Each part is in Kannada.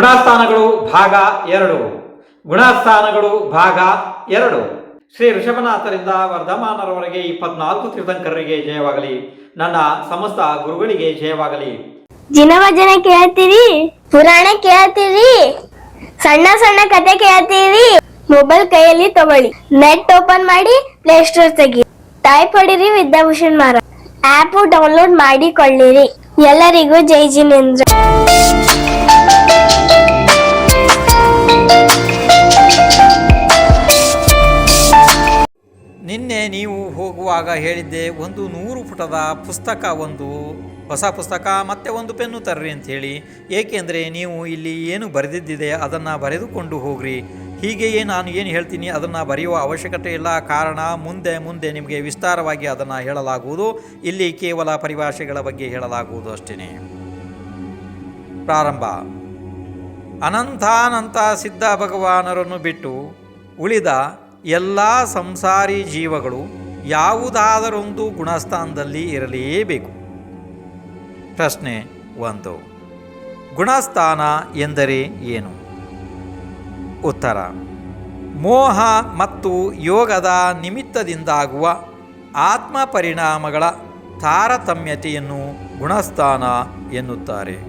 ಗುಣಸ್ಥಾನಗಳು ಭಾಗ 2. ಗುಣಸ್ಥಾನಗಳು ಭಾಗ 2. ಶ್ರೀ ಋಷಭನಾಥರಿಂದ ವರ್ಧಮಾನರವರೆಗೆ 24 ತೀರ್ಥಂಕರರಿಗೆ ಜಯವಾಗಲಿ. ನನ್ನ ಸಮಸ್ತ ಗುರುಗಳಿಗೆ ಜಯವಾಗಲಿ. ಜಿನಭಜನೆ ಕೇಳ್ತೀರಿ, ಪುರಾಣ ಕೇಳ್ತೀರಿ, ಸಣ್ಣ ಸಣ್ಣ ಕತೆ ಕೇಳ್ತೀರಿ. ಮೊಬೈಲ್ ಕೈಯಲ್ಲಿ ತಗೊಳ್ಳಿ, ನೆಟ್ ಓಪನ್ ಮಾಡಿ, ಪ್ಲೇ ಸ್ಟೋರ್ ತೆಗಿ, ಟೈಪ್ ಹೊಡಿರಿ ವಿದ್ಯಾಭೂಷಣ್ ಮಾರ ಆಪ್ ಡೌನ್ಲೋಡ್ ಮಾಡಿಕೊಳ್ಳಿರಿ. ಎಲ್ಲರಿಗೂ ಜೈ ಜಿನೇಂದ್ರ. ನಿನ್ನೆ ನೀವು ಹೋಗುವಾಗ ಹೇಳಿದ್ದೆ, ಒಂದು 100 ಪುಟದ ಪುಸ್ತಕ, ಒಂದು ಹೊಸ ಪುಸ್ತಕ ಮತ್ತು ಒಂದು ಪೆನ್ನು ತರ್ರಿ ಅಂಥೇಳಿ. ಏಕೆಂದರೆ ನೀವು ಇಲ್ಲಿ ಏನು ಬರೆದಿದ್ದಿದೆ ಅದನ್ನು ಬರೆದುಕೊಂಡು ಹೋಗ್ರಿ. ಹೀಗೆಯೇ ನಾನು ಏನು ಹೇಳ್ತೀನಿ ಅದನ್ನು ಬರೆಯುವ ಅವಶ್ಯಕತೆ ಇಲ್ಲ. ಕಾರಣ ಮುಂದೆ ಮುಂದೆ ನಿಮಗೆ ವಿಸ್ತಾರವಾಗಿ ಅದನ್ನು ಹೇಳಲಾಗುವುದು. ಇಲ್ಲಿ ಕೇವಲ ಪರಿಭಾಷೆಗಳ ಬಗ್ಗೆ ಹೇಳಲಾಗುವುದು ಅಷ್ಟೇ. ಪ್ರಾರಂಭ. ಅನಂತಾನಂತ ಸಿದ್ಧ ಭಗವಾನರನ್ನು ಬಿಟ್ಟು ಉಳಿದ ಎಲ್ಲ ಸಂಸಾರಿ ಜೀವಗಳು ಯಾವುದಾದರೊಂದು ಗುಣಸ್ಥಾನದಲ್ಲಿ ಇರಲೇಬೇಕು. ಪ್ರಶ್ನೆ 1. ಗುಣಸ್ಥಾನ ಎಂದರೆ ಏನು? ಉತ್ತರ: ಮೋಹ ಮತ್ತು ಯೋಗದ ನಿಮಿತ್ತದಿಂದಾಗುವ ಆತ್ಮ ಪರಿಣಾಮಗಳ ತಾರತಮ್ಯತೆಯನ್ನು ಗುಣಸ್ಥಾನ ಎನ್ನುತ್ತಾರೆ.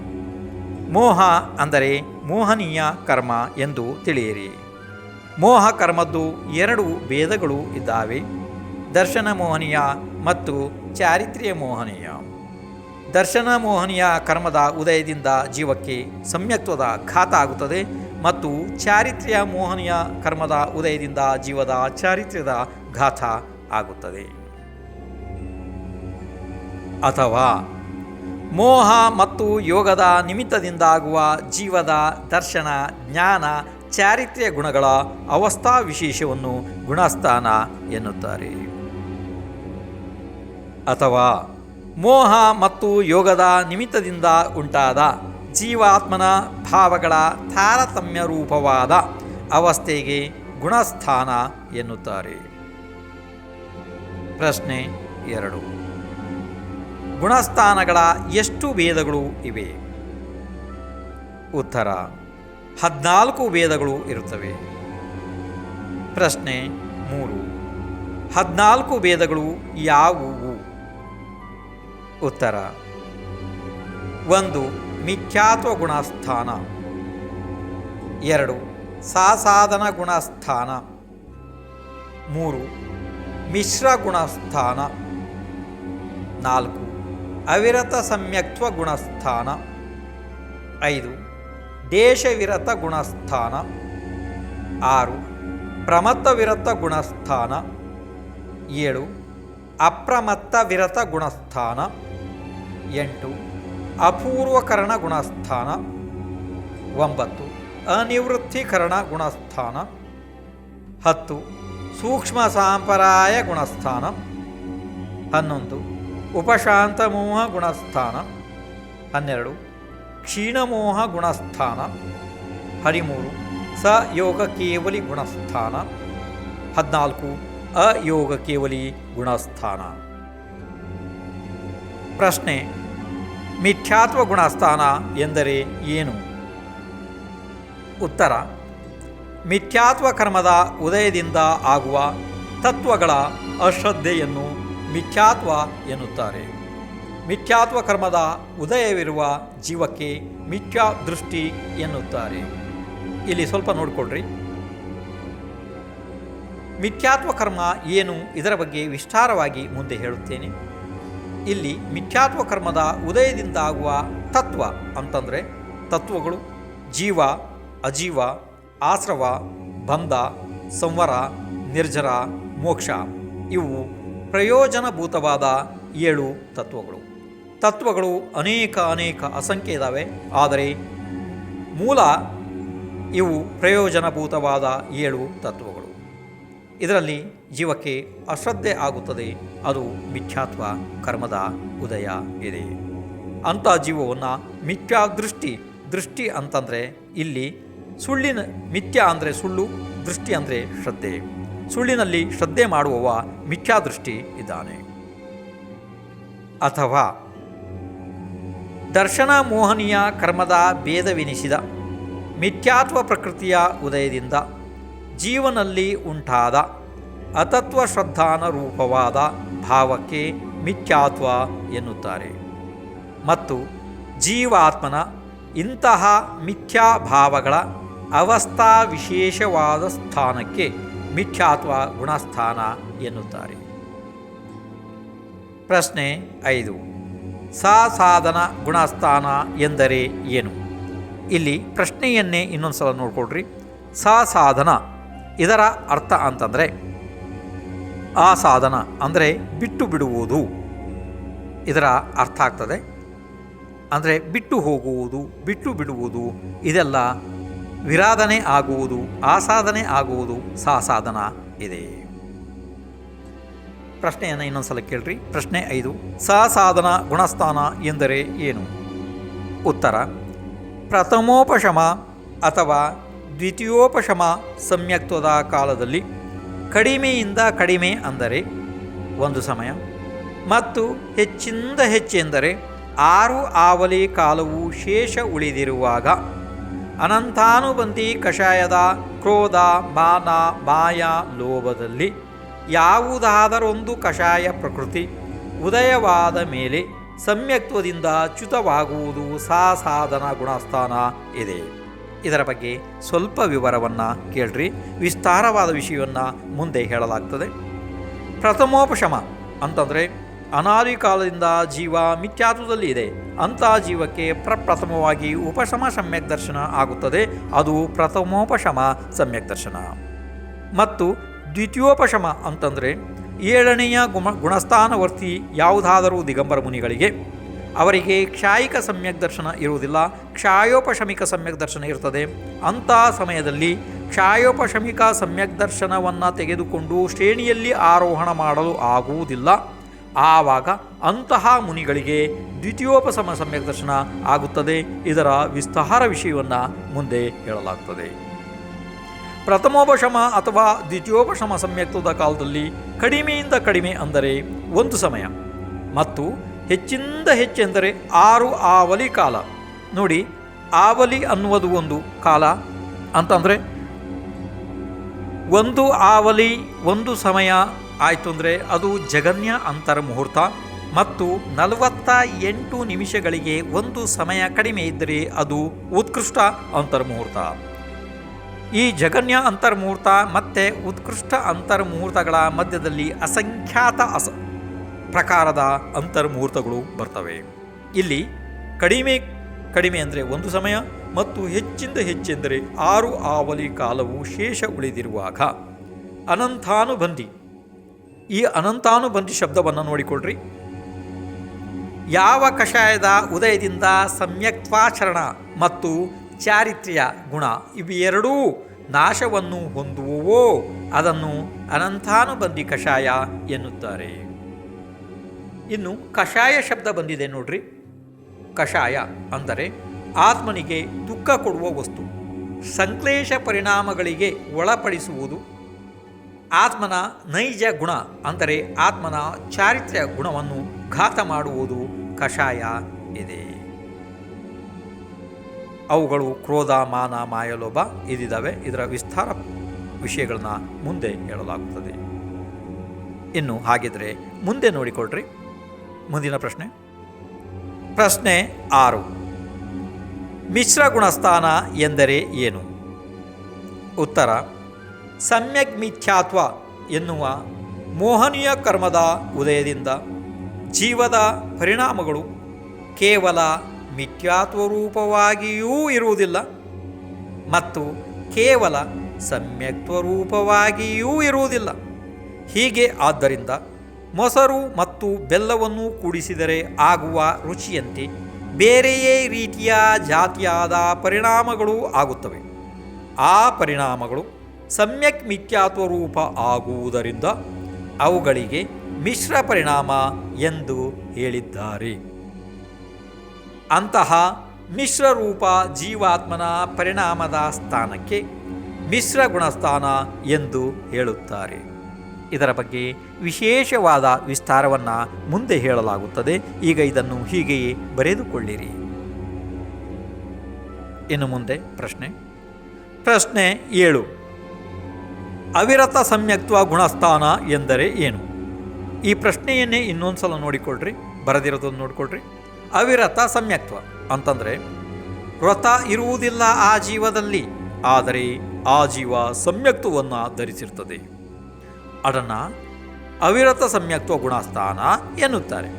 ಮೋಹ ಅಂದರೆ ಮೋಹನೀಯ ಕರ್ಮ ಎಂದು ತಿಳಿಯಿರಿ. ಮೋಹ ಕರ್ಮದ್ದು 2 ಭೇದಗಳು ಇದ್ದಾವೆ: ದರ್ಶನ ಮೋಹನೀಯ ಮತ್ತು ಚಾರಿತ್ರ್ಯ ಮೋಹನೀಯ. ದರ್ಶನ ಮೋಹನೀಯ ಕರ್ಮದ ಉದಯದಿಂದ ಜೀವಕ್ಕೆ ಸಮ್ಯಕ್ತ್ವದ ಘಾತ ಆಗುತ್ತದೆ ಮತ್ತು ಚಾರಿತ್ರ್ಯ ಮೋಹನೀಯ ಕರ್ಮದ ಉದಯದಿಂದ ಜೀವದ ಚಾರಿತ್ರ್ಯದ ಘಾತ ಆಗುತ್ತದೆ. ಅಥವಾ ಮೋಹ ಮತ್ತು ಯೋಗದ ನಿಮಿತ್ತದಿಂದಾಗುವ ಜೀವದ ದರ್ಶನ, ಜ್ಞಾನ, ಚಾರಿತ್ರ್ಯ ಗುಣಗಳ ಅವಸ್ಥಾ ವಿಶೇಷವನ್ನು ಗುಣಸ್ಥಾನ ಎನ್ನುತ್ತಾರೆ. ಅಥವಾ ಮೋಹ ಮತ್ತು ಯೋಗದ ನಿಮಿತ್ತದಿಂದ ಉಂಟಾದ ಜೀವಾತ್ಮನ ಭಾವಗಳ ತಾರತಮ್ಯ ರೂಪವಾದ ಅವಸ್ಥೆಗೆ ಗುಣಸ್ಥಾನ ಎನ್ನುತ್ತಾರೆ. ಪ್ರಶ್ನೆ 2. ಗುಣಸ್ಥಾನಗಳ ಎಷ್ಟು ಭೇದಗಳು ಇವೆ? ಉತ್ತರ: 14 ಭೇದಗಳು ಇರುತ್ತವೆ. ಪ್ರಶ್ನೆ 3. 14 ಭೇದಗಳು ಯಾವುವು? ಉತ್ತರ: 1. ಮಿಥ್ಯಾತ್ವ ಗುಣಸ್ಥಾನ. 2. ಸಾಸಾಧನ ಗುಣಸ್ಥಾನ. 3. ಮಿಶ್ರ ಗುಣಸ್ಥಾನ. 4. ಅವಿರತ ಸಮ್ಯಕ್ತ್ವ ಗುಣಸ್ಥಾನ. 5. ದೇಶವಿರತ ಗುಣಸ್ಥಾನ. 6. ಪ್ರಮತ್ತ ವಿರತ ಗುಣಸ್ಥಾನ. 7. ಅಪ್ರಮತ್ತ ವಿರತ ಗುಣಸ್ಥಾನ. 8. ಅಪೂರ್ವಕರಣ ಗುಣಸ್ಥಾನ. 9. ಅನಿವೃತ್ತಿಕರಣ ಗುಣಸ್ಥಾನ. 10. ಸೂಕ್ಷ್ಮ ಸಾಂಪರಾಯ ಗುಣಸ್ಥಾನ. 11. ಉಪಶಾಂತಮೋಹ ಗುಣಸ್ಥಾನ. 12. ಕ್ಷೀಣಮೋಹ ಗುಣಸ್ಥಾನ. 13. ಸಯೋಗ ಕೇವಲಿ ಗುಣಸ್ಥಾನ. 14. ಅಯೋಗ ಕೇವಲಿ ಗುಣಸ್ಥಾನ. ಪ್ರಶ್ನೆ: ಮಿಥ್ಯಾತ್ವ ಗುಣಸ್ಥಾನ ಎಂದರೆ ಏನು? ಉತ್ತರ: ಮಿಥ್ಯಾತ್ವ ಕರ್ಮದ ಉದಯದಿಂದ ಆಗುವ ತತ್ವಗಳ ಅಶ್ರದ್ಧೆಯನ್ನು ಮಿಥ್ಯಾತ್ವ ಎನ್ನುತ್ತಾರೆ. ಮಿಥ್ಯಾತ್ವ ಕರ್ಮದ ಉದಯವಿರುವ ಜೀವಕ್ಕೆ ಮಿಥ್ಯಾ ದೃಷ್ಟಿ ಎನ್ನುತ್ತಾರೆ. ಇಲ್ಲಿ ಸ್ವಲ್ಪ ನೋಡಿಕೊಳ್ಳ್ರಿ. ಮಿಥ್ಯಾತ್ವ ಕರ್ಮ ಏನು, ಇದರ ಬಗ್ಗೆ ವಿಸ್ತಾರವಾಗಿ ಮುಂದೆ ಹೇಳುತ್ತೇನೆ. ಇಲ್ಲಿ ಮಿಥ್ಯಾತ್ವ ಕರ್ಮದ ಉದಯದಿಂದ ಆಗುವ ತತ್ವ ಅಂತಂದರೆ ತತ್ವಗಳು ಜೀವ, ಅಜೀವ, ಆಶ್ರವ, ಬಂಧ, ಸಂವರ, ನಿರ್ಜರ, ಮೋಕ್ಷ. ಇವು ಪ್ರಯೋಜನಭೂತವಾದ 7 ತತ್ವಗಳು. ತತ್ವಗಳು ಅನೇಕ ಅಸಂಖ್ಯ ಇದ್ದಾವೆ, ಆದರೆ ಮೂಲ ಇವು ಪ್ರಯೋಜನಭೂತವಾದ 7 ತತ್ವಗಳು. ಇದರಲ್ಲಿ ಜೀವಕ್ಕೆ ಅಶ್ರದ್ಧೆ ಆಗುತ್ತದೆ, ಅದು ಮಿಥ್ಯಾತ್ವ ಕರ್ಮದ ಉದಯ ಇದೆ. ಅಂಥ ಜೀವವನ್ನು ಮಿಥ್ಯಾ ದೃಷ್ಟಿ ಅಂತಂದರೆ ಇಲ್ಲಿ ಸುಳ್ಳಿನ ಮಿಥ್ಯ ಅಂದರೆ ಸುಳ್ಳು, ದೃಷ್ಟಿ ಅಂದರೆ ಶ್ರದ್ಧೆ. ಸುಳ್ಳಿನಲ್ಲಿ ಶ್ರದ್ಧೆ ಮಾಡುವವ ಮಿಥ್ಯಾದೃಷ್ಟಿ ಇದ್ದಾನೆ. ಅಥವಾ ದರ್ಶನ ಮೋಹನೀಯ ಕರ್ಮದ ಭೇದವೆನಿಸಿದ ಮಿಥ್ಯಾತ್ವ ಪ್ರಕೃತಿಯ ಉದಯದಿಂದ ಜೀವನಲ್ಲಿ ಉಂಟಾದ ಅತತ್ವ ಶ್ರದ್ಧಾನ ರೂಪವಾದ ಭಾವಕ್ಕೆ ಮಿಥ್ಯಾತ್ವ ಎನ್ನುತ್ತಾರೆ. ಮತ್ತು ಜೀವಾತ್ಮನ ಇಂತಹ ಮಿಥ್ಯಾಭಾವಗಳ ಅವಸ್ಥಾ ವಿಶೇಷವಾದ ಸ್ಥಾನಕ್ಕೆ ಮಿಥ್ಯಾತ್ವ ಗುಣಸ್ಥಾನ ಎನ್ನುತ್ತಾರೆ. ಪ್ರಶ್ನೆ 5. ಸಾಧನ ಗುಣಸ್ಥಾನ ಎಂದರೆ ಏನು? ಇಲ್ಲಿ ಪ್ರಶ್ನೆಯನ್ನೇ ಇನ್ನೊಂದು ಸಲ ನೋಡ್ಕೊಳ್ರಿ. ಸಾಧನ ಇದರ ಅರ್ಥ ಅಂತಂದರೆ ಆ ಸಾಧನ ಅಂದರೆ ಬಿಟ್ಟು ಬಿಡುವುದು ಇದರ ಅರ್ಥ ಆಗ್ತದೆ. ಅಂದರೆ ಬಿಟ್ಟು ಹೋಗುವುದು, ಬಿಟ್ಟು ಬಿಡುವುದು, ಇದೆಲ್ಲ ವಿರಾಧನೆ ಆಗುವುದು, ಆಸಾಧನೆ ಆಗುವುದು ಸಾಧನ ಇದೆ. ಪ್ರಶ್ನೆಯನ್ನು ಇನ್ನೊಂದು ಸಲ ಕೇಳ್ರಿ. ಪ್ರಶ್ನೆ 5. ಸಾಧನ ಗುಣಸ್ಥಾನ ಎಂದರೆ ಏನು? ಉತ್ತರ: ಪ್ರಥಮೋಪಶಮ ಅಥವಾ ದ್ವಿತೀಯೋಪಶಮ ಸಮ್ಯಕ್ತ್ವದ ಕಾಲದಲ್ಲಿ ಕಡಿಮೆಯಿಂದ ಕಡಿಮೆ ಅಂದರೆ ಒಂದು ಸಮಯ ಮತ್ತು ಹೆಚ್ಚಿಂದ ಹೆಚ್ಚೆಂದರೆ 6 ಆವಲಿ ಕಾಲವು ಶೇಷ ಉಳಿದಿರುವಾಗ ಅನಂತಾನುಬಂಧಿ ಕಷಾಯದ ಕ್ರೋಧ, ಮಾನ, ಮಾಯ, ಲೋಭದಲ್ಲಿ ಯಾವುದಾದರೊಂದು ಕಷಾಯ ಪ್ರಕೃತಿ ಉದಯವಾದ ಮೇಲೆ ಸಮ್ಯಕ್ತ್ವದಿಂದ ಚ್ಯುತವಾಗುವುದು ಸಾಧನ ಗುಣಸ್ಥಾನ ಇದೆ. ಇದರ ಬಗ್ಗೆ ಸ್ವಲ್ಪ ವಿವರವನ್ನು ಕೇಳ್ರಿ. ವಿಸ್ತಾರವಾದ ವಿಷಯವನ್ನು ಮುಂದೆ ಹೇಳಲಾಗ್ತದೆ. ಪ್ರಥಮೋಪಶಮ ಅಂತಂದರೆ ಅನಾದಿ ಕಾಲದಿಂದ ಜೀವ ಮಿಥ್ಯಾತ್ವದಲ್ಲಿ ಇದೆ. ಅಂಥ ಜೀವಕ್ಕೆ ಪ್ರಪ್ರಥಮವಾಗಿ ಉಪಶಮ ಸಮ್ಯಕ್ ದರ್ಶನ ಆಗುತ್ತದೆ. ಅದು ಪ್ರಥಮೋಪಶಮ ಸಮ್ಯಕ್ ದರ್ಶನ. ಮತ್ತು ದ್ವಿತೀಯೋಪಶಮ ಅಂತಂದರೆ 7ನೆಯ ಗುಣಸ್ಥಾನವರ್ತಿ ಯಾವುದಾದರೂ ದಿಗಂಬರ ಮುನಿಗಳಿಗೆ ಅವರಿಗೆ ಕ್ಷಾಯಿಕ ಸಮ್ಯಕ್ ದರ್ಶನ ಇರುವುದಿಲ್ಲ, ಕ್ಷಾಯೋಪಶಮಿಕ ಸಮ್ಯಕ್ ದರ್ಶನ ಇರ್ತದೆ. ಅಂಥ ಸಮಯದಲ್ಲಿ ಕ್ಷಾಯೋಪಶಮಿಕ ಸಮ್ಯಕ್ ದರ್ಶನವನ್ನು ತೆಗೆದುಕೊಂಡು ಶ್ರೇಣಿಯಲ್ಲಿ ಆರೋಹಣ ಮಾಡಲು ಆಗುವುದಿಲ್ಲ. ಆವಾಗ ಅಂತಹ ಮುನಿಗಳಿಗೆ ದ್ವಿತೀಯೋಪಶಮ ಸಮ್ಯಕ್ ದರ್ಶನ ಆಗುತ್ತದೆ. ಇದರ ವಿಸ್ತಾರ ವಿಷಯವನ್ನು ಮುಂದೆ ಹೇಳಲಾಗ್ತದೆ. ಪ್ರಥಮೋಪಶಮ ಅಥವಾ ದ್ವಿತೀಯೋಪಶಮ ಸಮ್ಯಕ್ತ್ವದ ಕಾಲದಲ್ಲಿ ಕಡಿಮೆಯಿಂದ ಕಡಿಮೆ ಅಂದರೆ ಒಂದು ಸಮಯ ಮತ್ತು ಹೆಚ್ಚಿಂದ ಹೆಚ್ಚೆಂದರೆ 6 ಆವಲಿ ಕಾಲ. ನೋಡಿ, ಆವಲಿ ಅನ್ನುವುದು ಒಂದು ಕಾಲ ಅಂತಂದರೆ ಒಂದು ಆವಲಿ ಒಂದು ಸಮಯ ಆಯಿತು ಅಂದರೆ ಅದು ಜಗನ್ಯ ಅಂತರ್ಮುಹೂರ್ತ. ಮತ್ತು 48 ನಿಮಿಷಗಳಿಗೆ ಒಂದು ಸಮಯ ಕಡಿಮೆ ಇದ್ದರೆ ಅದು ಉತ್ಕೃಷ್ಟ ಅಂತರ್ಮುಹೂರ್ತ. ಈ ಜಗನ್ಯ ಅಂತರ್ಮುಹೂರ್ತ ಮತ್ತು ಉತ್ಕೃಷ್ಟ ಅಂತರ್ಮುಹೂರ್ತಗಳ ಮಧ್ಯದಲ್ಲಿ ಅಸಂಖ್ಯಾತ ಪ್ರಕಾರದ ಅಂತರ್ಮುಹೂರ್ತಗಳು ಬರ್ತವೆ. ಇಲ್ಲಿ ಕಡಿಮೆ ಅಂದರೆ ಒಂದು ಸಮಯ ಮತ್ತು ಹೆಚ್ಚಿಂದ ಹೆಚ್ಚೆಂದರೆ 6 ಆವಲಿ ಕಾಲವು ಶೇಷ ಉಳಿದಿರುವಾಗ ಅನಂತಾನುಬಂಧಿ. ಈ ಅನಂತಾನುಬಂಧಿ ಶಬ್ದವನ್ನು ನೋಡಿಕೊಳ್ಳ್ರಿ. ಯಾವ ಕಷಾಯದ ಉದಯದಿಂದ ಸಮ್ಯಕ್ತ್ವಾಚರಣ ಮತ್ತು ಚಾರಿತ್ರ್ಯ ಗುಣ ಇವೆರಡೂ ನಾಶವನ್ನು ಹೊಂದುವವೋ ಅದನ್ನು ಅನಂತಾನುಬಂಧಿ ಕಷಾಯ ಎನ್ನುತ್ತಾರೆ. ಇನ್ನು ಕಷಾಯ ಶಬ್ದ ಬಂದಿದೆ ನೋಡ್ರಿ. ಕಷಾಯ ಅಂದರೆ ಆತ್ಮನಿಗೆ ದುಃಖ ಕೊಡುವ ವಸ್ತು, ಸಂಕ್ಲೇಶ ಪರಿಣಾಮಗಳಿಗೆ ಒಳಪಡಿಸುವುದು. ಆತ್ಮನ ನೈಜ ಗುಣ ಅಂದರೆ ಆತ್ಮನ ಚಾರಿತ್ರ್ಯ ಗುಣವನ್ನು ಘಾತ ಮಾಡುವುದು ಕಷಾಯ ಇದೆ. ಅವುಗಳು ಕ್ರೋಧ, ಮಾನ, ಮಾಯ, ಲೋಭ ಇದಿದ್ದಾವೆ. ಇದರ ವಿಸ್ತಾರ ವಿಷಯಗಳನ್ನ ಮುಂದೆ ಹೇಳಲಾಗುತ್ತದೆ. ಇನ್ನು ಹಾಗಿದ್ರೆ ಮುಂದೆ ನೋಡಿಕೊಳ್ಳ್ರಿ. ಮುಂದಿನ ಪ್ರಶ್ನೆ 6. ಮಿಶ್ರ ಗುಣಸ್ಥಾನ ಎಂದರೆ ಏನು? ಉತ್ತರ: ಸಮ್ಯಕ್ ಮಿಥ್ಯಾತ್ವ ಎನ್ನುವ ಮೋಹನೀಯ ಕರ್ಮದ ಉದಯದಿಂದ ಜೀವದ ಪರಿಣಾಮಗಳು ಕೇವಲ ಮಿಥ್ಯಾತ್ವರೂಪವಾಗಿಯೂ ಇರುವುದಿಲ್ಲ ಮತ್ತು ಕೇವಲ ಸಮ್ಯಕ್ತ್ವರೂಪವಾಗಿಯೂ ಇರುವುದಿಲ್ಲ. ಹೀಗೆ ಆದ್ದರಿಂದ ಮೊಸರು ಮತ್ತು ಬೆಲ್ಲವನ್ನು ಕೂಡಿಸಿದರೆ ಆಗುವ ರುಚಿಯಂತೆ ಬೇರೆಯೇ ರೀತಿಯ ಜಾತಿಯಾದ ಪರಿಣಾಮಗಳು ಆಗುತ್ತವೆ. ಆ ಪರಿಣಾಮಗಳು ಸಮ್ಯಕ್ ಮಿಥ್ಯಾತ್ವರೂಪ ಆಗುವುದರಿಂದ ಅವುಗಳಿಗೆ ಮಿಶ್ರ ಪರಿಣಾಮ ಎಂದು ಹೇಳಿದ್ದಾರೆ. ಅಂತಹ ಮಿಶ್ರರೂಪ ಜೀವಾತ್ಮನ ಪರಿಣಾಮದ ಸ್ಥಾನಕ್ಕೆ ಮಿಶ್ರ ಗುಣಸ್ಥಾನ ಎಂದು ಹೇಳುತ್ತಾರೆ. ಇದರ ಬಗ್ಗೆ ವಿಶೇಷವಾದ ವಿಸ್ತಾರವನ್ನು ಮುಂದೆ ಹೇಳಲಾಗುತ್ತದೆ. ಈಗ ಇದನ್ನು ಹೀಗೆಯೇ ಬರೆದುಕೊಳ್ಳಿರಿ. ಇನ್ನು ಮುಂದೆ ಪ್ರಶ್ನೆ ಪ್ರಶ್ನೆ 7. ಅವಿರತ ಸಮ್ಯಕ್ತ್ವ ಗುಣಸ್ಥಾನ ಎಂದರೆ ಏನು? ಈ ಪ್ರಶ್ನೆಯನ್ನೇ ಇನ್ನೊಂದು ಸಲ ನೋಡಿಕೊಳ್ಳ್ರಿ, ಬರೆದಿರೋದನ್ನು ನೋಡಿಕೊಳ್ಳ್ರಿ. ಅವಿರತ ಸಮ್ಯಕ್ತ್ವ ಅಂತಂದರೆ ವ್ರತ ಇರುವುದಿಲ್ಲ ಆ ಜೀವದಲ್ಲಿ, ಆದರೆ ಆ ಜೀವ ಸಮ್ಯಕ್ತ್ವವನ್ನು ಧರಿಸಿರ್ತದೆ. ಅದನ್ನು ಅವಿರತ ಸಮ್ಯಕ್ತ್ವ ಗುಣಸ್ಥಾನ ಎನ್ನುತ್ತಾರೆ.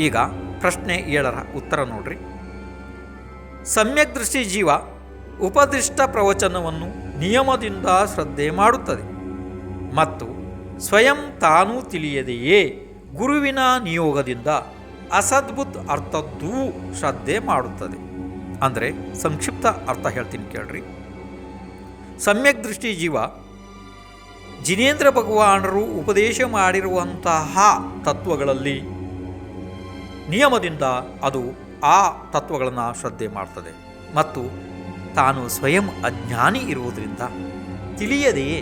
ಈಗ ಪ್ರಶ್ನೆ 7ರ ಉತ್ತರ ನೋಡ್ರಿ. ಸಮ್ಯಕ್ ದೃಷ್ಟಿ ಜೀವ ಉಪದಿಷ್ಟ ಪ್ರವಚನವನ್ನು ನಿಯಮದಿಂದ ಶ್ರದ್ಧೆ ಮಾಡುತ್ತದೆ ಮತ್ತು ಸ್ವಯಂ ತಾನೂ ತಿಳಿಯದೆಯೇ ಗುರುವಿನ ನಿಯೋಗದಿಂದ ಅಸದ್ಭುತ್ ಅರ್ಥದ್ದೂ ಶ್ರದ್ಧೆ ಮಾಡುತ್ತದೆ. ಅಂದರೆ ಸಂಕ್ಷಿಪ್ತ ಅರ್ಥ ಹೇಳ್ತೀನಿ ಕೇಳ್ರಿ. ಸಮ್ಯಕ್ ದೃಷ್ಟಿ ಜೀವ ಜಿನೇಂದ್ರ ಭಗವಾನರು ಉಪದೇಶ ಮಾಡಿರುವಂತಹ ತತ್ವಗಳಲ್ಲಿ ನಿಯಮದಿಂದ ಅದು ಆ ತತ್ವಗಳನ್ನು ಶ್ರದ್ಧೆ ಮಾಡ್ತದೆ ಮತ್ತು ತಾನು ಸ್ವಯಂ ಅಜ್ಞಾನಿ ಇರುವುದರಿಂದ ತಿಳಿಯದೆಯೇ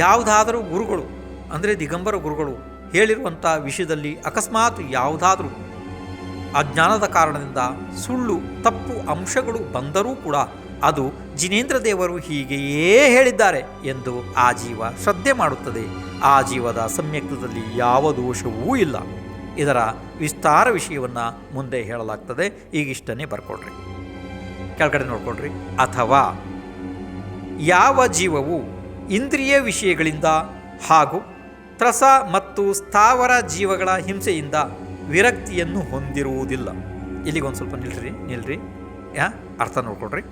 ಯಾವುದಾದರೂ ಗುರುಗಳು ಅಂದರೆ ದಿಗಂಬರ ಗುರುಗಳು ಹೇಳಿರುವಂಥ ವಿಷಯದಲ್ಲಿ ಅಕಸ್ಮಾತ್ ಯಾವುದಾದರೂ ಅಜ್ಞಾನದ ಕಾರಣದಿಂದ ಸುಳ್ಳು ತಪ್ಪು ಅಂಶಗಳು ಬಂದರೂ ಕೂಡ ಅದು ಜಿನೇಂದ್ರ ದೇವರು ಹೀಗೆಯೇ ಹೇಳಿದ್ದಾರೆ ಎಂದು ಆ ಜೀವ ಶ್ರದ್ಧೆ ಮಾಡುತ್ತದೆ. ಆ ಜೀವದ ಸಮ್ಯಕ್ತದಲ್ಲಿ ಯಾವ ದೋಷವೂ ಇಲ್ಲ. ಇದರ ವಿಸ್ತಾರ ವಿಷಯವನ್ನು ಮುಂದೆ ಹೇಳಲಾಗ್ತದೆ. ಈಗಿಷ್ಟನ್ನೇ ಬರ್ಕೊಳ್ರಿ, ಕೆಳಗಡೆ ನೋಡ್ಕೊಳ್ರಿ. ಅಥವಾ ಯಾವ ಜೀವವು ಇಂದ್ರಿಯ ವಿಷಯಗಳಿಂದ ಹಾಗೂ ತ್ರಸ ಮತ್ತು ಸ್ಥಾವರ ಜೀವಗಳ ಹಿಂಸೆಯಿಂದ ವಿರಕ್ತಿಯನ್ನು ಹೊಂದಿರುವುದಿಲ್ಲ. ಇಲ್ಲಿಗೊಂದು ಸ್ವಲ್ಪ ನಿಲ್ರಿ ಅರ್ಥ ನೋಡ್ಕೊಳ್ರಿ.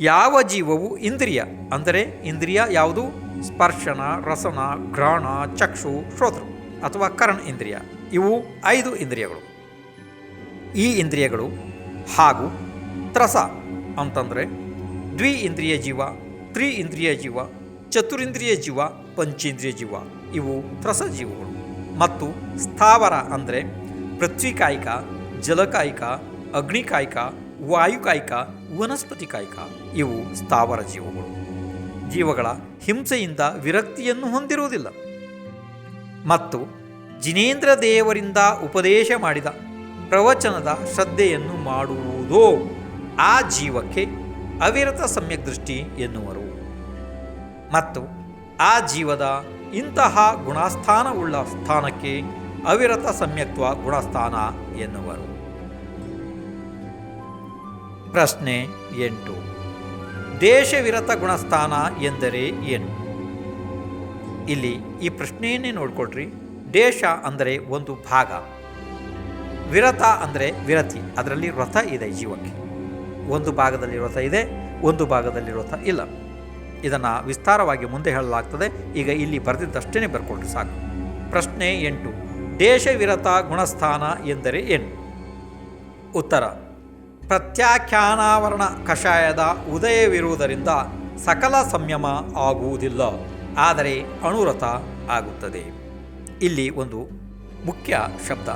ಯಾವ ಜೀವವು ಇಂದ್ರಿಯ ಅಂದರೆ ಇಂದ್ರಿಯ ಯಾವುದು? ಸ್ಪರ್ಶನ, ರಸನ, ಘ್ರಾಣ, ಚಕ್ಷು, ಶ್ರೋತೃ ಅಥವಾ ಕರ್ಣ ಇಂದ್ರಿಯ. ಇವು 5 ಇಂದ್ರಿಯಗಳು. ಈ ಇಂದ್ರಿಯಗಳು ಹಾಗೂ ತ್ರಸ ಅಂತಂದರೆ ದ್ವಿ ಇಂದ್ರಿಯ ಜೀವ, ತ್ರಿ ಇಂದ್ರಿಯ ಜೀವ, ಚತುರಿಂದ್ರಿಯ ಜೀವ, ಪಂಚೇಂದ್ರಿಯ ಜೀವ, ಇವು ತ್ರಸ ಜೀವಗಳು. ಮತ್ತು ಸ್ಥಾವರ ಅಂದರೆ ಪೃಥ್ವಿಕಾಯಿಕ, ಜಲಕಾಯಿಕ, ಅಗ್ನಿಕಾಯಿಕ, ವಾಯುಕಾಯಿಕ, ವನಸ್ಪತಿ ಕಾಯಿಕ, ಇವು ಸ್ಥಾವರ ಜೀವಗಳು. ಜೀವಗಳ ಹಿಂಸೆಯಿಂದ ವಿರಕ್ತಿಯನ್ನು ಹೊಂದಿರುವುದಿಲ್ಲ ಮತ್ತು ಜಿನೇಂದ್ರ ದೇವರಿಂದ ಉಪದೇಶ ಮಾಡಿದ ಪ್ರವಚನದ ಶ್ರದ್ಧೆಯನ್ನು ಮಾಡುವುದೋ ಆ ಜೀವಕ್ಕೆ ಅವಿರತ ಸಮ್ಯಕ್ ದೃಷ್ಟಿ ಎನ್ನುವರು. ಮತ್ತು ಆ ಜೀವದ ಇಂತಹ ಗುಣಸ್ಥಾನವುಳ್ಳ ಸ್ಥಾನಕ್ಕೆ ಅವಿರತ ಸಮ್ಯಕ್ತ್ವ ಗುಣಸ್ಥಾನ ಎನ್ನುವರು. ಪ್ರಶ್ನೆ 8. ದೇಶವಿರತ ಗುಣಸ್ಥಾನ ಎಂದರೆ ಏನು? ಇಲ್ಲಿ ಈ ಪ್ರಶ್ನೆಯನ್ನೇ ನೋಡ್ಕೊಳ್ರಿ. ದೇಶ ಅಂದರೆ ಒಂದು ಭಾಗ, ವಿರತ ಅಂದರೆ ವಿರತಿ, ಅದರಲ್ಲಿ ವ್ರತ ಇದೆ ಜೀವಕ್ಕೆ. ಒಂದು ಭಾಗದಲ್ಲಿ ವ್ರತ ಇದೆ, ಒಂದು ಭಾಗದಲ್ಲಿ ವ್ರತ ಇಲ್ಲ. ಇದನ್ನು ವಿಸ್ತಾರವಾಗಿ ಮುಂದೆ ಹೇಳಲಾಗ್ತದೆ. ಈಗ ಇಲ್ಲಿ ಬರೆದಿದ್ದಷ್ಟೇ ಬರ್ಕೊಳ್ರಿ ಸಾಕು. ಪ್ರಶ್ನೆ 8. ದೇಶವಿರತ ಗುಣಸ್ಥಾನ ಎಂದರೆ ಏನು? ಉತ್ತರ: ಪ್ರತ್ಯಾಖ್ಯಾನಾವರಣ ಕಷಾಯದ ಉದಯವಿರುವುದರಿಂದ ಸಕಲ ಸಂಯಮ ಆಗುವುದಿಲ್ಲ, ಆದರೆ ಅನುರತ ಆಗುತ್ತದೆ. ಇಲ್ಲಿ ಒಂದು ಮುಖ್ಯ ಶಬ್ದ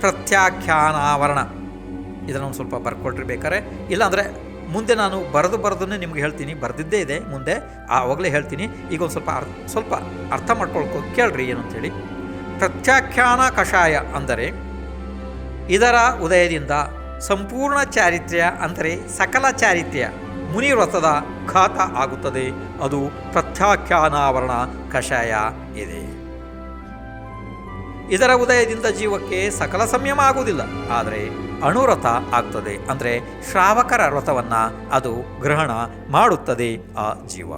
ಪ್ರತ್ಯಾಖ್ಯಾನಾವರಣ. ಇದನ್ನು ಒಂದು ಸ್ವಲ್ಪ ಬರ್ಕೊಟ್ರಿ ಬೇಕಾರೆ, ಇಲ್ಲಾಂದರೆ ಮುಂದೆ ನಾನು ಬರೆದನ್ನೇ ನಿಮ್ಗೆ ಹೇಳ್ತೀನಿ. ಬರೆದಿದ್ದೇ ಇದೆ, ಮುಂದೆ ಆವಾಗಲೇ ಹೇಳ್ತೀನಿ. ಈಗ ಒಂದು ಸ್ವಲ್ಪ ಅರ್ಥ ಮಾಡ್ಕೊಳ್ಕೊ ಕೇಳ್ರಿ ಏನು ಅಂಥೇಳಿ. ಪ್ರತ್ಯಾಖ್ಯಾನ ಕಷಾಯ ಅಂದರೆ ಇದರ ಉದಯದಿಂದ ಸಂಪೂರ್ಣ ಚಾರಿತ್ರ್ಯ ಅಂದರೆ ಸಕಲ ಚಾರಿತ್ರ್ಯ ಮುನಿವ್ರತದ ಘಾತ ಆಗುತ್ತದೆ. ಅದು ಪ್ರತ್ಯಾಖ್ಯಾನಾವರಣ ಕಷಾಯ ಇದೆ. ಇದರ ಉದಯದಿಂದ ಜೀವಕ್ಕೆ ಸಕಲ ಸಂಯಮ ಆಗುವುದಿಲ್ಲ, ಆದರೆ ಅನುವ್ರತ ಆಗ್ತದೆ. ಅಂದರೆ ಶ್ರಾವಕರ ವ್ರತವನ್ನು ಅದು ಗ್ರಹಣ ಮಾಡುತ್ತದೆ ಆ ಜೀವ.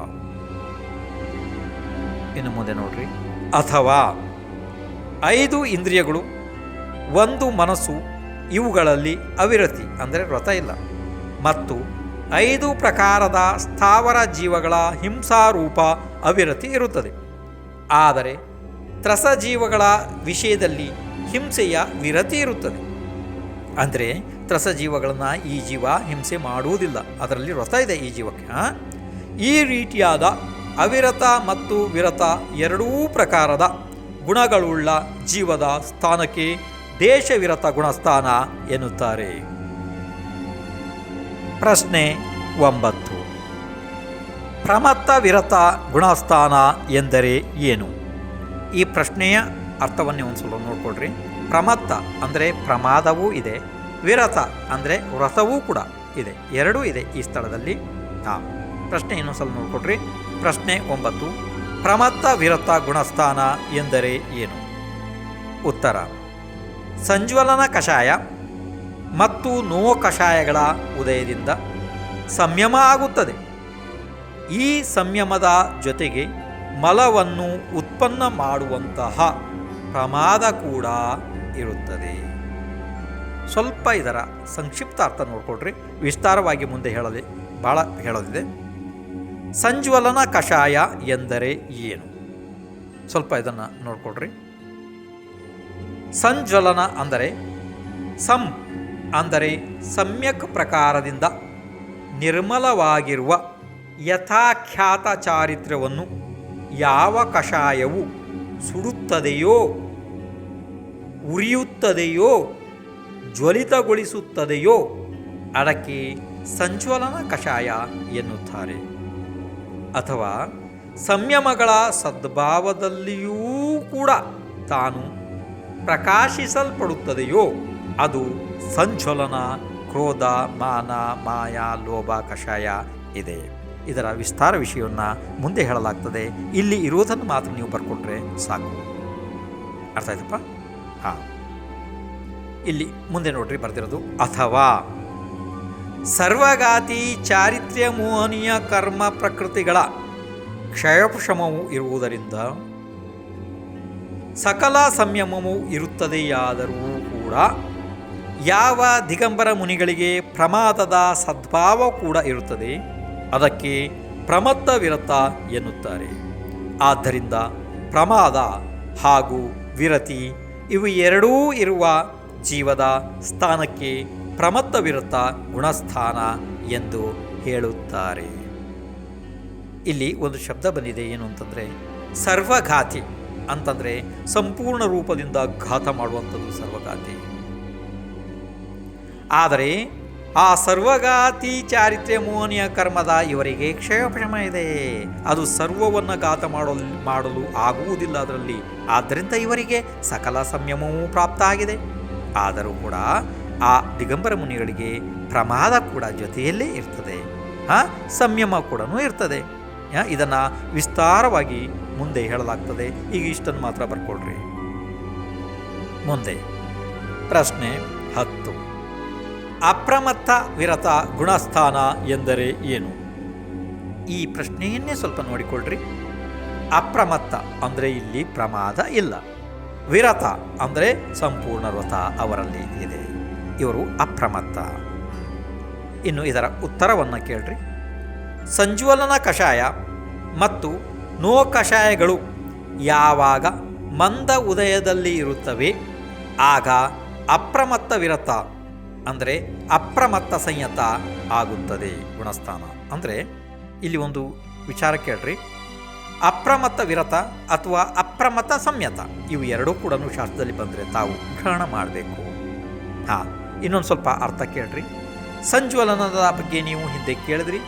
ಇನ್ನು ಮುಂದೆ ನೋಡ್ರಿ. ಅಥವಾ 5 ಇಂದ್ರಿಯಗಳು, 1 ಮನಸ್ಸು, ಇವುಗಳಲ್ಲಿ ಅವಿರತಿ ಅಂದರೆ ವ್ರತ ಇಲ್ಲ, ಮತ್ತು 5 ಪ್ರಕಾರದ ಸ್ಥಾವರ ಜೀವಗಳ ಹಿಂಸಾರೂಪ ಅವಿರತಿ ಇರುತ್ತದೆ. ಆದರೆ ತ್ರಸ ಜೀವಗಳ ವಿಷಯದಲ್ಲಿ ಹಿಂಸೆಯ ವಿರತಿ ಇರುತ್ತದೆ. ಅಂದರೆ ತ್ರಸ ಜೀವಗಳನ್ನು ಈ ಜೀವ ಹಿಂಸೆ ಮಾಡುವುದಿಲ್ಲ, ಅದರಲ್ಲಿ ವ್ರತ ಇದೆ ಈ ಜೀವಕ್ಕೆ. ಈ ರೀತಿಯಾದ ಅವಿರತ ಮತ್ತು ವಿರತ ಎರಡೂ ಪ್ರಕಾರದ ಗುಣಗಳುಳ್ಳ ಜೀವದ ಸ್ಥಾನಕ್ಕೆ ದೇಶವಿರತ ಗುಣಸ್ಥಾನ ಎನ್ನುತ್ತಾರೆ. ಪ್ರಶ್ನೆ 9. ಪ್ರಮತ್ತ ವಿರತ ಗುಣಸ್ಥಾನ ಎಂದರೆ ಏನು? ಈ ಪ್ರಶ್ನೆಯ ಅರ್ಥವನ್ನೇ ಒಂದು ಸ್ವಲ್ಪ ನೋಡ್ಕೊಳ್ರಿ. ಪ್ರಮತ್ತ ಅಂದರೆ ಪ್ರಮಾದವೂ ಇದೆ, ವಿರತ ಅಂದರೆ ವ್ರತವೂ ಕೂಡ ಇದೆ, ಎರಡೂ ಇದೆ ಈ ಸ್ಥಳದಲ್ಲಿ. ಪ್ರಶ್ನೆ ಇನ್ನೊಂದ್ಸಲ ನೋಡ್ಕೊಡ್ರಿ. ಪ್ರಶ್ನೆ 9, ಪ್ರಮತ್ತ ವಿರತ ಗುಣಸ್ಥಾನ ಎಂದರೆ ಏನು? ಉತ್ತರ: ಸಂಜ್ವಲನ ಕಷಾಯ ಮತ್ತು ನೋ ಕಷಾಯಗಳ ಉದಯದಿಂದ ಸಂಯಮ ಆಗುತ್ತದೆ. ಈ ಸಂಯಮದ ಜೊತೆಗೆ ಮಲವನ್ನು ಉತ್ಪನ್ನ ಮಾಡುವಂತಹ ಪ್ರಮಾದ ಕೂಡ ಇರುತ್ತದೆ. ಸ್ವಲ್ಪ ಇದರ ಸಂಕ್ಷಿಪ್ತ ಅರ್ಥ ನೋಡ್ಕೊಡ್ರಿ, ವಿಸ್ತಾರವಾಗಿ ಮುಂದೆ ಭಾಳ ಹೇಳೋದಿದೆ. ಸಂಜ್ವಲನ ಕಷಾಯ ಎಂದರೆ ಏನು? ಸ್ವಲ್ಪ ಇದನ್ನು ನೋಡ್ಕೊಡ್ರಿ. ಸಂಜ್ವಲನ ಅಂದರೆ ಅಂದರೆ ಸಮ್ಯಕ್ ಪ್ರಕಾರದಿಂದ ನಿರ್ಮಲವಾಗಿರುವ ಯಥಾಖ್ಯಾತ ಚಾರಿತ್ರ್ಯವನ್ನು ಯಾವ ಕಷಾಯವು ಸುಡುತ್ತದೆಯೋ, ಉರಿಯುತ್ತದೆಯೋ, ಜ್ವಲಿತಗೊಳಿಸುತ್ತದೆಯೋ ಅದಕ್ಕೆ ಸಂಜ್ವಲನ ಕಷಾಯ ಎನ್ನುತ್ತಾರೆ. ಅಥವಾ ಸಂಯಮಗಳ ಸದ್ಭಾವದಲ್ಲಿಯೂ ಕೂಡ ತಾನು ಪ್ರಕಾಶಿಸಲ್ಪಡುತ್ತದೆಯೋ ಅದು ಸಂಜ್ವಲನ. ಕ್ರೋಧ, ಮಾನ, ಮಾಯ, ಲೋಭ ಕಷಾಯ ಇದೆ. ಇದರ ವಿಸ್ತಾರ ವಿಷಯವನ್ನು ಮುಂದೆ ಹೇಳಲಾಗ್ತದೆ. ಇಲ್ಲಿ ಇರೋದನ್ನು ಮಾತ್ರ ನೀವು ಬರ್ಕೊಟ್ರೆ ಸಾಕು. ಅರ್ಥ ಆಯ್ತಪ್ಪ? ಇಲ್ಲಿ ಮುಂದೆ ನೋಡ್ರಿ ಬರ್ದಿರೋದು. ಅಥವಾ ಸರ್ವಘಾತಿ ಚಾರಿತ್ರ್ಯ ಮೋಹನೀಯ ಕರ್ಮ ಪ್ರಕೃತಿಗಳ ಕ್ಷಯಕ್ಷಮವು ಇರುವುದರಿಂದ ಸಕಲ ಸಂಯಮವು ಇರುತ್ತದೆಯಾದರೂ ಕೂಡ ಯಾವ ದಿಗಂಬರ ಮುನಿಗಳಿಗೆ ಪ್ರಮಾದದ ಸದ್ಭಾವ ಕೂಡ ಇರುತ್ತದೆ ಅದಕ್ಕೆ ಪ್ರಮತ್ತ ವಿರತ ಎನ್ನುತ್ತಾರೆ. ಆದ್ದರಿಂದ ಪ್ರಮಾದ ಹಾಗೂ ವಿರತಿ ಇವು ಎರಡೂ ಇರುವ ಜೀವದ ಸ್ಥಾನಕ್ಕೆ ಪ್ರಮತ್ತ ವಿರತ ಗುಣಸ್ಥಾನ ಎಂದು ಹೇಳುತ್ತಾರೆ. ಇಲ್ಲಿ ಒಂದು ಶಬ್ದ ಬಂದಿದೆ, ಏನು ಅಂತಂದರೆ ಸರ್ವಘಾತಿ ಅಂತಂದರೆ ಸಂಪೂರ್ಣ ರೂಪದಿಂದ ಘಾತ ಮಾಡುವಂಥದ್ದು ಸರ್ವಘಾತಿ. ಆದರೆ ಆ ಸರ್ವಘಾತಿ ಚಾರಿತ್ರ್ಯ ಮೋಹನೀಯ ಕರ್ಮದ ಇವರಿಗೆ ಕ್ಷಯಕ್ಷಮ ಇದೆ. ಅದು ಸರ್ವವನ್ನು ಘಾತ ಮಾಡಲು ಆಗುವುದಿಲ್ಲ ಅದರಲ್ಲಿ. ಆದ್ದರಿಂದ ಇವರಿಗೆ ಸಕಲ ಸಂಯಮವೂ ಪ್ರಾಪ್ತ ಆಗಿದೆ. ಆದರೂ ಕೂಡ ಆ ದಿಗಂಬರ ಮುನಿಗಳಿಗೆ ಪ್ರಮಾದ ಕೂಡ ಜೊತೆಯಲ್ಲೇ ಇರ್ತದೆ, ಸಂಯಮ ಕೂಡ ಇರ್ತದೆ. ಇದನ್ನು ವಿಸ್ತಾರವಾಗಿ ಮುಂದೆ ಹೇಳಲಾಗ್ತದೆ. ಈಗ ಇಷ್ಟನ್ನು ಮಾತ್ರ ಬರ್ಕೊಳ್ರಿ. ಮುಂದೆ ಪ್ರಶ್ನೆ 10, ಅಪ್ರಮತ್ತ ವಿರತ ಗುಣಸ್ಥಾನ ಎಂದರೆ ಏನು? ಈ ಪ್ರಶ್ನೆಯನ್ನೇ ಸ್ವಲ್ಪ ನೋಡಿಕೊಳ್ಳ್ರಿ. ಅಪ್ರಮತ್ತ ಅಂದರೆ ಇಲ್ಲಿ ಪ್ರಮಾದ ಇಲ್ಲ, ವಿರತ ಅಂದರೆ ಸಂಪೂರ್ಣ ವ್ರತ ಅವರಲ್ಲಿ ಇದೆ, ಇವರು ಅಪ್ರಮತ್ತ. ಇನ್ನು ಇದರ ಉತ್ತರವನ್ನು ಕೇಳ್ರಿ. ಸಂಜ್ವಲನ ಕಷಾಯ ಮತ್ತು ನೋ ಕಷಾಯಗಳು ಯಾವಾಗ ಮಂದ ಉದಯದಲ್ಲಿ ಇರುತ್ತವೆ ಆಗ ಅಪ್ರಮತ್ತ ವಿರತ ಅಂದರೆ ಅಪ್ರಮತ್ತ ಸಂಯತ ಆಗುತ್ತದೆ ಗುಣಸ್ಥಾನ. ಅಂದರೆ ಇಲ್ಲಿ ಒಂದು ವಿಚಾರ ಕೇಳ್ರಿ. ಅಪ್ರಮತ್ತ ವಿರತ ಅಥವಾ ಅಪ್ರಮತ್ತ ಸಂಯತ ಇವು ಎರಡೂ ಕೂಡ ಶಾಸ್ತ್ರದಲ್ಲಿ ಬಂದರೆ ತಾವು ಗ್ರಹಣ ಮಾಡಬೇಕು. ಇನ್ನೊಂದು ಸ್ವಲ್ಪ ಅರ್ಥ ಕೇಳ್ರಿ. ಸಂಜ್ವಲನದ ಬಗ್ಗೆ ನೀವು ಹಿಂದೆ ಕೇಳಿದ್ರಿ,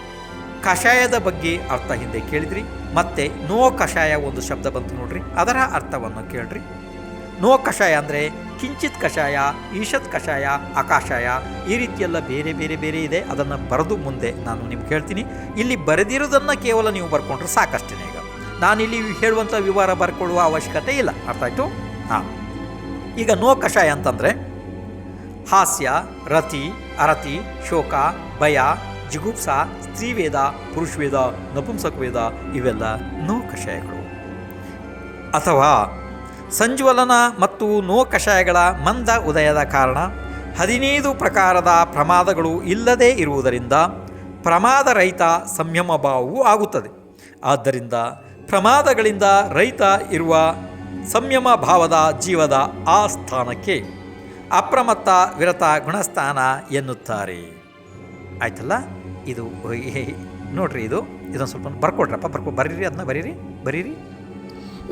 ಕಷಾಯದ ಬಗ್ಗೆ ಅರ್ಥ ಹಿಂದೆ ಕೇಳಿದ್ರಿ, ಮತ್ತು ನೋ ಕಷಾಯ ಒಂದು ಶಬ್ದ ಬಂತು ನೋಡ್ರಿ, ಅದರ ಅರ್ಥವನ್ನು ಕೇಳ್ರಿ. ನೋ ಕಷಾಯ ಅಂದರೆ ಕಿಂಚಿತ್ ಕಷಾಯ, ಈಶತ್ ಕಷಾಯ, ಅಕಾಷಾಯ, ಈ ರೀತಿಯೆಲ್ಲ ಬೇರೆ ಬೇರೆ ಬೇರೆ ಇದೆ. ಅದನ್ನು ಬರೆದು ಮುಂದೆ ನಾನು ನಿಮ್ಗೆ ಹೇಳ್ತೀನಿ. ಇಲ್ಲಿ ಬರೆದಿರೋದನ್ನು ಕೇವಲ ನೀವು ಬರ್ಕೊಂಡ್ರೆ ಸಾಕಷ್ಟೇ. ಈಗ ನಾನಿಲ್ಲಿ ಹೇಳುವಂಥ ವಿವರ ಬರ್ಕೊಳ್ಳುವ ಅವಶ್ಯಕತೆ ಇಲ್ಲ. ಅರ್ಥ ಆಯಿತು? ಈಗ ನೋ ಕಷಾಯ ಅಂತಂದರೆ ಹಾಸ್ಯ, ರತಿ, ಅರತಿ, ಶೋಕ, ಭಯ, ಜಿಗುಪ್ಸ, ಸ್ತ್ರೀವೇದ, ಪುರುಷವೇದ, ನಪುಂಸಕವೇದ ಇವೆಲ್ಲ ನೋ ಕಷಾಯಗಳು. ಅಥವಾ ಸಂಜ್ವಲನ ಮತ್ತು ನೋ ಕಷಾಯಗಳ ಮಂದ ಉದಯದ ಕಾರಣ 15 ಪ್ರಕಾರದ ಪ್ರಮಾದಗಳು ಇಲ್ಲದೇ ಇರುವುದರಿಂದ ಪ್ರಮಾದರಹಿತ ಸಂಯಮ ಭಾವವೂ ಆಗುತ್ತದೆ. ಆದ್ದರಿಂದ ಪ್ರಮಾದಗಳಿಂದ ರಹಿತ ಇರುವ ಸಂಯಮ ಭಾವದ ಜೀವದ ಆ ಸ್ಥಾನಕ್ಕೆ ಅಪ್ರಮತ್ತ ವಿರತ ಗುಣಸ್ಥಾನ ಎನ್ನುತ್ತಾರೆ. ಆಯ್ತಲ್ಲ? ಇದು ನೋಡ್ರಿ, ಇದೊಂದು ಸ್ವಲ್ಪ ಬರ್ಕೊಡ್ರಪ್ಪ, ಬರೀರಿ, ಅದನ್ನ ಬರೀರಿ.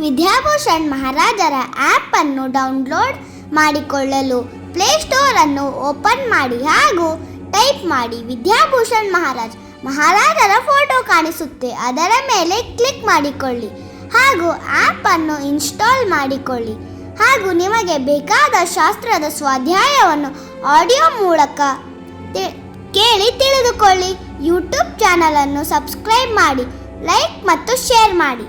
ವಿದ್ಯಾಭೂಷಣ್ ಮಹಾರಾಜರ ಆ್ಯಪ್ ಅನ್ನು ಡೌನ್ಲೋಡ್ ಮಾಡಿಕೊಳ್ಳಲು ಪ್ಲೇಸ್ಟೋರ್ ಅನ್ನು ಓಪನ್ ಮಾಡಿ ಹಾಗೂ ಟೈಪ್ ಮಾಡಿ ವಿದ್ಯಾಭೂಷಣ್ ಮಹಾರಾಜರ ಫೋಟೋ ಕಾಣಿಸುತ್ತೆ, ಅದರ ಮೇಲೆ ಕ್ಲಿಕ್ ಮಾಡಿಕೊಳ್ಳಿ ಹಾಗೂ ಆ್ಯಪ್ ಅನ್ನು ಇನ್ಸ್ಟಾಲ್ ಮಾಡಿಕೊಳ್ಳಿ. ಹಾಗೂ ನಿಮಗೆ ಬೇಕಾದ ಶಾಸ್ತ್ರದ ಸ್ವಾಧ್ಯಾಯವನ್ನು ಆಡಿಯೋ ಮೂಲಕ ಕೇಳಿ ತಿಳಿದುಕೊಳ್ಳಿ. ಯೂಟ್ಯೂಬ್ ಚಾನಲ್ ಅನ್ನು ಸಬ್ಸ್ಕ್ರೈಬ್ ಮಾಡಿ, ಲೈಕ್ ಮತ್ತು ಶೇರ್ ಮಾಡಿ.